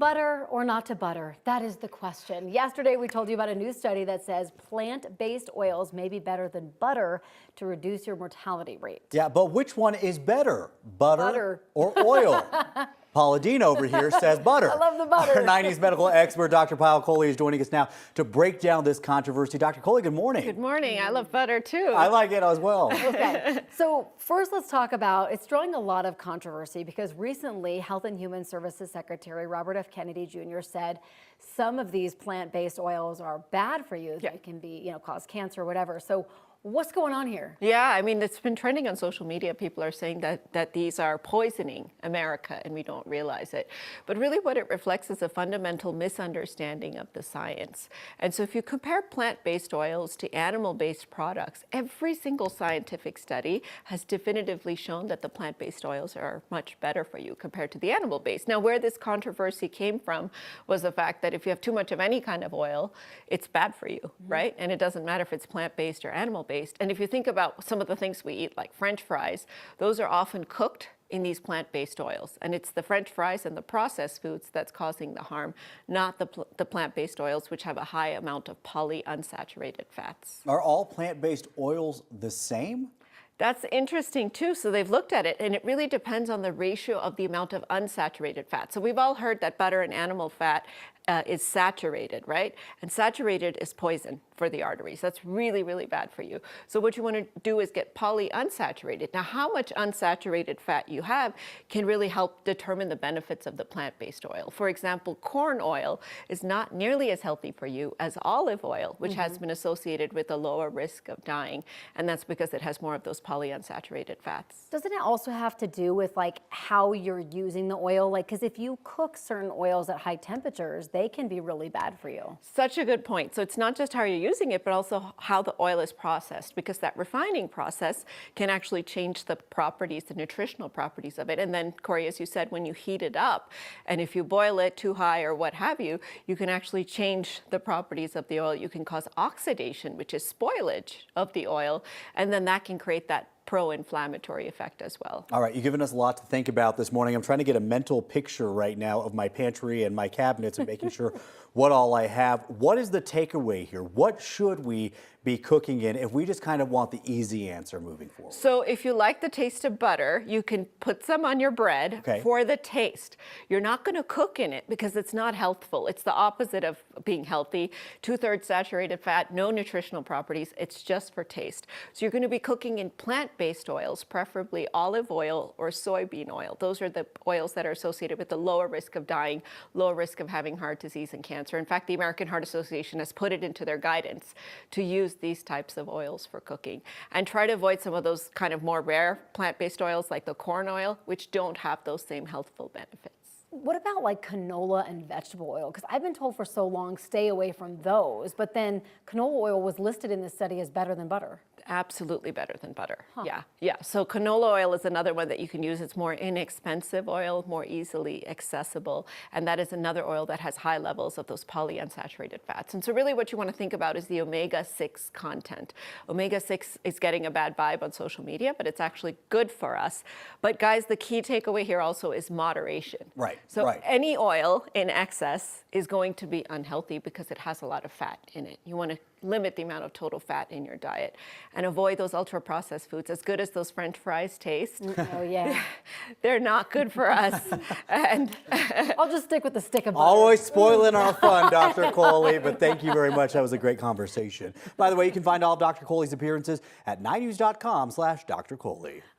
butter or not to butter? That is the question. Yesterday, we told you about a new study that says plant-based oils may be better than butter to reduce your mortality rate. Yeah, but which one is better, butter. Butter. or oil? Paula Dean over here says butter. I love the butter. Our 90s medical expert, Dr. Payal Kohli, is joining us now to break down this controversy. Dr. Kohli, good morning. Good morning. I love butter too. I like it as well. Okay, so first let's talk about, it's drawing a lot of controversy because recently Health and Human Services Secretary Robert F. Kennedy Jr. said some of these plant-based oils are bad for you. They can be, cause cancer or whatever. So what's going on here? Yeah, I mean, it's been trending on social media. People are saying that these are poisoning America and we don't realize it. But really what it reflects is a fundamental misunderstanding of the science. And so if you compare plant-based oils to animal-based products, every single scientific study has definitively shown that the plant-based oils are much better for you compared to the animal-based. Now, where this controversy came from was the fact that if you have too much of any kind of oil, it's bad for you, right? And it doesn't matter if it's plant-based or animal-based. And if you think about some of the things we eat, like French fries, those are often cooked in these plant-based oils. And it's the French fries and the processed foods that's causing the harm, not the plant-based oils, which have a high amount of polyunsaturated fats. Are all plant-based oils the same? That's interesting too. So they've looked at it and it really depends on the ratio of the amount of unsaturated fat. So we've all heard that butter and animal fat is saturated, right? And saturated is poison for the arteries. That's really, really bad for you. So what you want to do is get polyunsaturated. Now, how much unsaturated fat you have can really help determine the benefits of the plant-based oil. For example, corn oil is not nearly as healthy for you as olive oil, which has been associated with a lower risk of dying. And that's because it has more of those polyunsaturated fats. Doesn't it also have to do with like how you're using the oil? Like, because if you cook certain oils at high temperatures, they can be really bad for you. Such a good point. So it's not just how you're using it, but also how the oil is processed, because that refining process can actually change the properties, the nutritional properties of it. And then, Corey, as you said, when you heat it up, and if you boil it too high or what have you, you can actually change the properties of the oil. You can cause oxidation, which is spoilage of the oil, and then that can create that pro-inflammatory effect as well. All right, you've given us a lot to think about this morning. I'm trying to get a mental picture right now of my pantry and my cabinets and making sure what all I have. What is the takeaway here? What should we be cooking in if we just kind of want the easy answer moving forward? So if you like the taste of butter, you can put some on your bread for the taste. You're not going to cook in it because it's not healthful. It's the opposite of being healthy. 2/3 saturated fat, no nutritional properties. It's just for taste. So you're going to be cooking in plant-based oils, preferably olive oil or soybean oil. Those are the oils that are associated with the lower risk of dying, lower risk of having heart disease and cancer. In fact, the American Heart Association has put it into their guidance to use these types of oils for cooking, and try to avoid some of those kind of more rare plant-based oils like the corn oil, which don't have those same healthful benefits. What about like canola and vegetable oil? Because I've been told for so long, stay away from those, but then canola oil was listed in this study as better than butter. Absolutely better than butter. Yeah. So canola oil is another one that you can use. It's more inexpensive oil, more easily accessible. And that is another oil that has high levels of those polyunsaturated fats. And so really what you want to think about is the omega-6 content. Omega-6 is getting a bad vibe on social media, but it's actually good for us. But guys, the key takeaway here also is moderation. Right. So any oil in excess is going to be unhealthy because it has a lot of fat in it. You want to limit the amount of total fat in your diet and avoid those ultra-processed foods. As good as those French fries taste, oh yeah, they're not good for us. And I'll just stick with the stick of butter. Always spoiling our fun, Dr. Kohli, but thank you very much. That was a great conversation. By the way, you can find all of Dr. Kohli's appearances at 9news.com/Dr. Kohli.